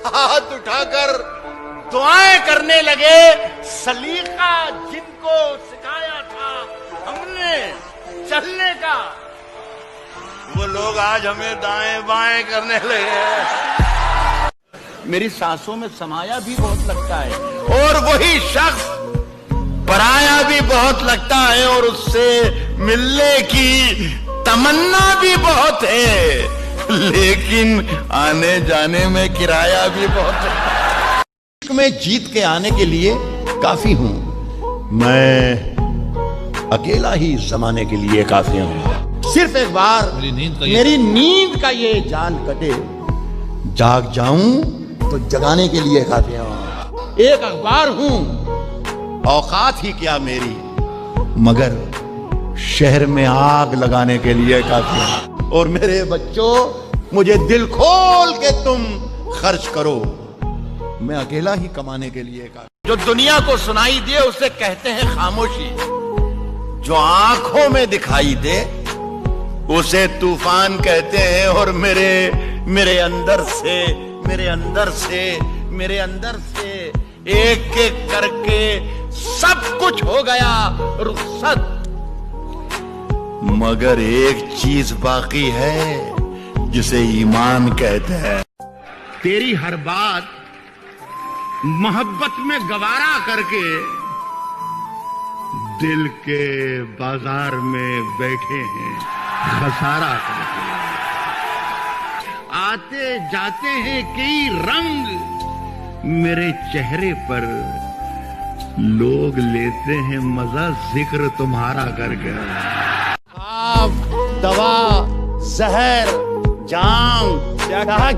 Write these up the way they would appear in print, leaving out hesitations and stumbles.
हाथ उठाकर दुआएं करने लगे। सलीका जिनको सिखाया था हमने चलने का, वो लोग आज हमें दाएं बाएं करने लगे। मेरी सांसों में समाया भी बहुत लगता है और वही शख्स पराया भी बहुत लगता है और उससे मिलने की तमन्ना भी बहुत है, लेकिन आने जाने में किराया भी बहुत है। मैं जीत के आने के लिए काफी हूं, मैं अकेला ही जमाने के लिए काफी हूं। सिर्फ एक बार मेरी नींद का ये जाल कटे, जाग जाऊं तो जगाने के लिए काफी हूं। एक अखबार हूं, औकात ही क्या मेरी, मगर शहर में आग लगाने के लिए काफी हूं। और मेरे बच्चों, मुझे दिल खोल के तुम खर्च करो, मैं अकेला ही कमाने के लिए काफी। जो दुनिया को सुनाई दे उसे कहते हैं खामोशी, जो आंखों में दिखाई दे उसे तूफान कहते हैं। और मेरे अंदर से एक एक करके सब कुछ हो गया रुखसत, मगर एक चीज बाकी है जिसे ईमान कहते हैं। तेरी हर बात मोहब्बत में गवारा करके दिल के बाजार में बैठे हैं खसारा करके। आते जाते हैं कई रंग मेरे चेहरे पर, लोग लेते हैं मजा जिक्र तुम्हारा करके। आप दवा जहर जाम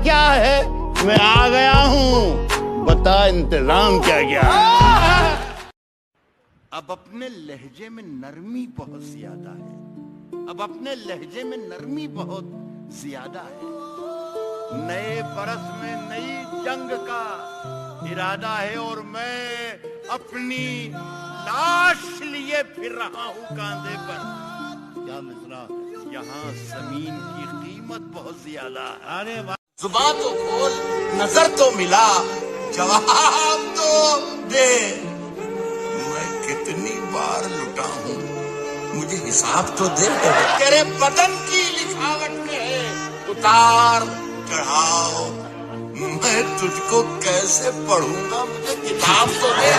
क्या है, मैं आ गया हूं, बता इंतजाम क्या क्या। अब अपने लहजे में नरमी बहुत ज्यादा है, अब अपने लहजे में नरमी बहुत ज्यादा है। नए बरस में नई जंग का इरादा है और मैं अपनी लाश लिए फिर रहा हूं कांधे पर। क्या मिसरा, यहाँ जमीन की कीमत बहुत ज्यादा है। अरे जुबान तो खोल, नजर तो मिला, जवाब तो दे। मैं कितनी बार लुटा हूं, मुझे हिसाब तो दे। तेरे बदन की लिखावट में है उतार चढ़ाओ, मैं तुझको कैसे पढ़ूंगा, मुझे किताब तो दे।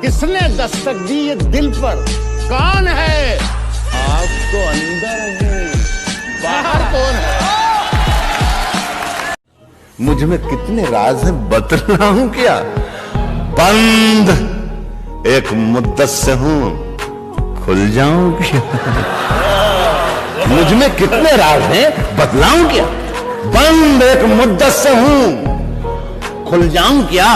किसने दस्तक दी ये दिल पर, कौन है? आप तो अंदर है, बाहर कौन है? मुझ में कितने राज हैं बतलाऊं क्या? बंद एक मुद्दत से हूं, खुल जाऊं क्या? मुझ में कितने राज हैं बतलाऊं क्या? बंद एक मुद्दत से हूं, खुल जाऊं क्या?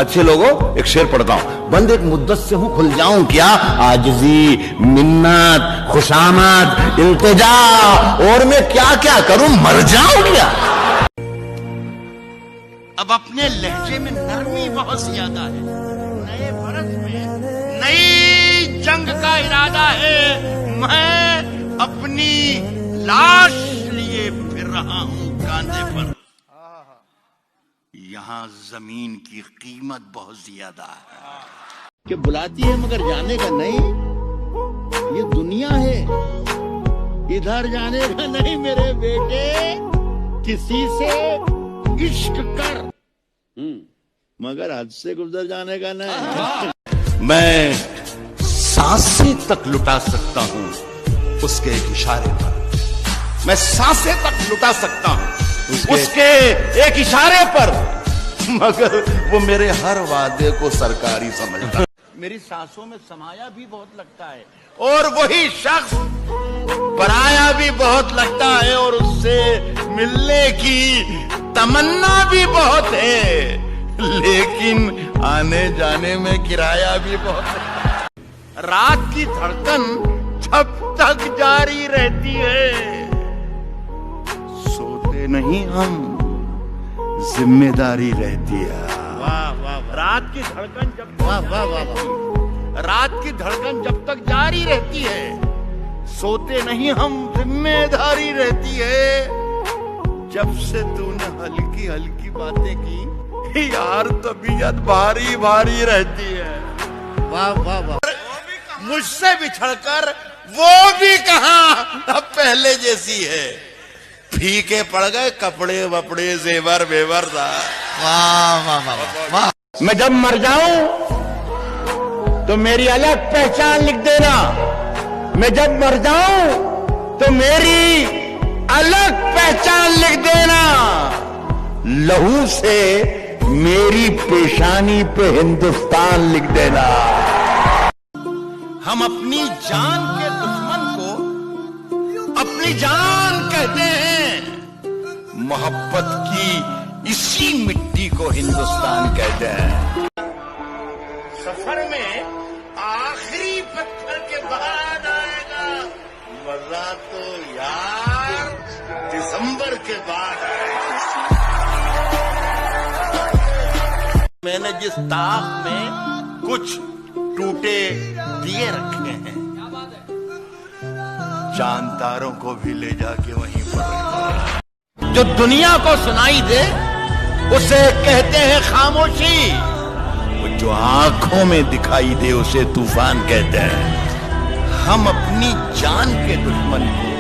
अच्छे लोगों, एक शेर पढ़ता हूं। बंद एक मुद्दत से हूं, खुल जाऊं क्या? आजिजी, मिन्नत, खुशामद, इल्तिजा, और मैं क्या क्या करूं, मर जाऊं क्या? अब अपने लहजे में नरमी बहुत ज्यादा है। नए बरस में नई जंग का इरादा है। मैं अपनी लाश लिए फिर रहा हूं कांधे पर। यहाँ जमीन की कीमत बहुत ज्यादा है। कि बुलाती है मगर जाने का नहीं, ये दुनिया है, इधर जाने का नहीं मेरे बेटे। किसी से इश्क कर, मगर हद से गुजर जाने का नहीं। मैं सांसें तक लुटा सकता हूं उसके एक इशारे पर, मैं सांसें तक लुटा सकता हूं उसके एक इशारे पर, मगर वो मेरे हर वादे को सरकारी समझता। मेरी सांसों में समाया भी बहुत लगता है और वही शख्स पराया भी बहुत लगता है और उससे मिलने की तमन्ना भी बहुत है, लेकिन आने जाने में किराया भी बहुत है। रात की धड़कन जब तक जारी रहती है, सोते नहीं हम, जिम्मेदारी रहती है। वाह वाह, रात की धड़कन जब रात की धड़कन जब तक जारी रहती है, सोते नहीं हम, जिम्मेदारी रहती है। जब से तूने हल्की हल्की बातें की यार, तबीयत भारी भारी रहती है। वाह वाह वाह। मुझसे बिछड़कर वो भी कहां अब पहले जैसी है। फीके पड़ गए कपड़े वपड़े जेवर वेवर था। वाह वाह वाह वाह। मैं जब मर जाऊं तो मेरी अलग पहचान लिख देना। मैं जब मर जाऊं तो मेरी अलग पहचान लिख देना। लहू से मेरी पेशानी पे हिंदुस्तान लिख देना। हम अपनी जान के दुश्मन को अपनी जान कहते हैं। मोहब्बत की इसी मिट्टी को हिंदुस्तान कहते हैं। सफर में आखिरी पत्थर के बाद आएगा मजा तो यार दिसंबर के बाद आएगा। मैंने जिस ताक में कुछ टूटे दिए रखे हैं, चांद तारों को भी ले जाके वहीं पर। जो दुनिया को सुनाई दे उसे कहते हैं खामोशी। जो आंखों में दिखाई दे उसे तूफान कहते हैं। हम अपनी जान के दुश्मन को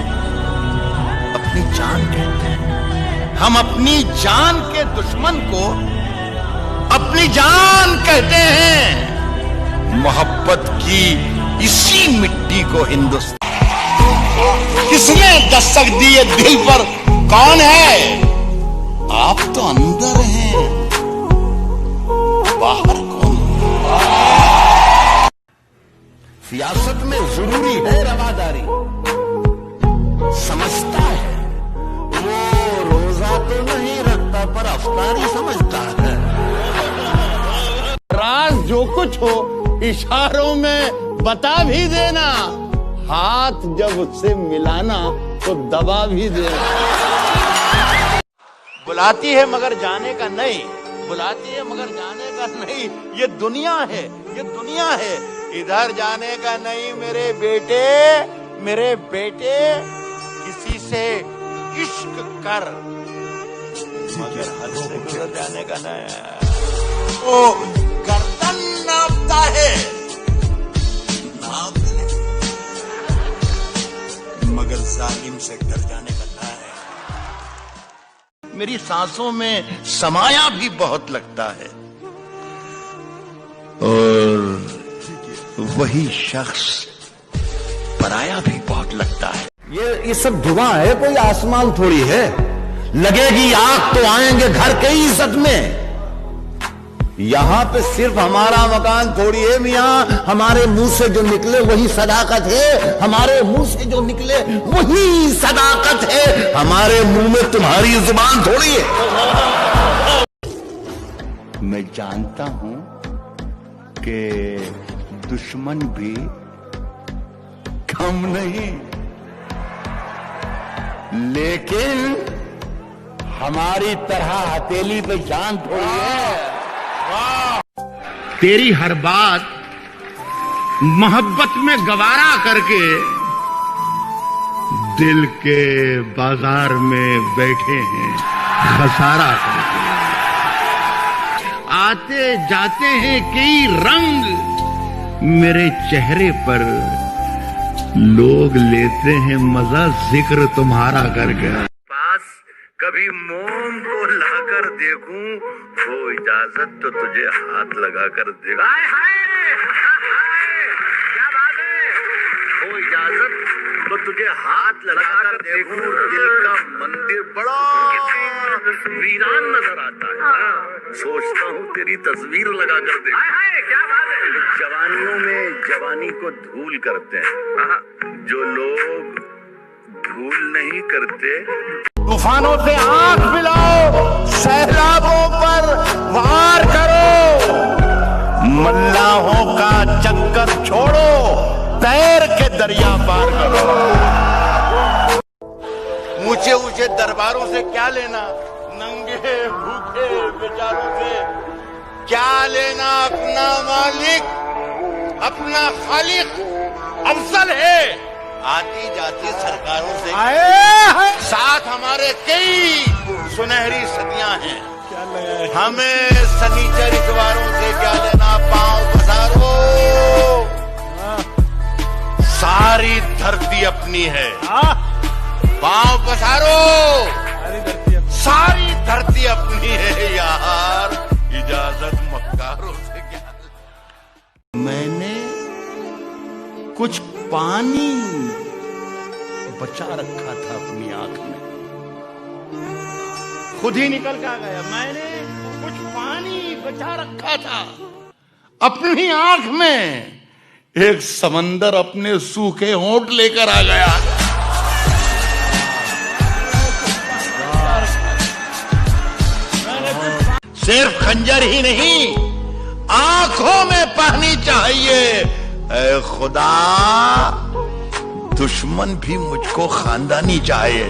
अपनी जान कहते हैं। हम अपनी जान के दुश्मन को अपनी जान कहते हैं। मोहब्बत की इसी मिट्टी को हिंदुस्तान। किसने दस्तक दी है दिल पर, कौन है? आप तो अंदर हैं, बाहर कौन? सियासत में जरूरी है रवादारी। समझता है वो रोजा तो नहीं रखता पर अफ्तारी समझता है। राज जो कुछ हो इशारों में बता भी देना। हाथ जब उससे मिलाना तो दबा भी देना। बुलाती है मगर जाने का नहीं, बुलाती है मगर जाने का नहीं। ये दुनिया है, ये दुनिया है, इधर जाने का नहीं मेरे बेटे। मेरे बेटे किसी से इश्क कर मगर हद से गुजर जाने का नहीं। ओ गर्दन नापता है, नाप ले, मगर जालिम से डर जाने का नहीं है। मेरी सांसों में समाया भी बहुत लगता है और वही शख्स पराया भी बहुत लगता है। ये सब धुआं है, कोई आसमान थोड़ी है। लगेगी आग तो आएंगे घर के ही इज्जत में। यहां पे सिर्फ हमारा मकान थोड़ी है मियां। हमारे मुंह से जो निकले वही सदाकत है। हमारे मुंह से जो निकले वही सदाकत है। हमारे मुंह में तुम्हारी जुबान थोड़ी है। मैं जानता हूं कि दुश्मन भी कम नहीं, लेकिन हमारी तरह हथेली पे जान थोड़ी है। तेरी हर बात मोहब्बत में गवारा करके दिल के बाजार में बैठे हैं खसारा करके। आते जाते हैं कई रंग मेरे चेहरे पर, लोग लेते हैं मजा जिक्र तुम्हारा करके। पास कभी मोम को लाकर देखूं, वो इजाजत तो तुझे हाथ लगाकर देखूं। हाय हाय क्या बात है। वो इजाजत तो तुझे हाथ लगाकर देखूं। दिल का मंदिर बड़ा वीरान नजर आता है। सोचता हूँ तेरी तस्वीर लगाकर देखूं। हाय हाय क्या बात है। जवानियों में जवानी को धूल करते हैं जो लोग भूल नहीं करते। तूफानों से आंख मिलाओ, सैलाबों पर वार करो। मल्लाहों का चक्कर छोड़ो, तैर के दरिया पार करो। ऊंचे ऊंचे दरबारों से क्या लेना, नंगे भूखे बेचारों से क्या लेना। अपना मालिक अपना खालिक अफजल है। आती जाती सरकारों से साथ हमारे कई सुनहरी सदियां हैं। हमें सनीचर इतवारों से क्या लेना, पांव पसारो, सारी धरती अपनी है। पांव पसारो, सारी धरती अपनी है यार, इजाजत मक्कारों से क्या। मैंने कुछ पानी बचा रखा था अपनी आंख में, खुद ही निकल के आ गया। मैंने कुछ पानी बचा रखा था अपनी आंख में, एक समंदर अपने सूखे होंठ लेकर आ गया। सिर्फ खंजर ही नहीं, आंखों में पानी चाहिए। ऐ खुदा, दुश्मन भी मुझको खानदानी चाहिए।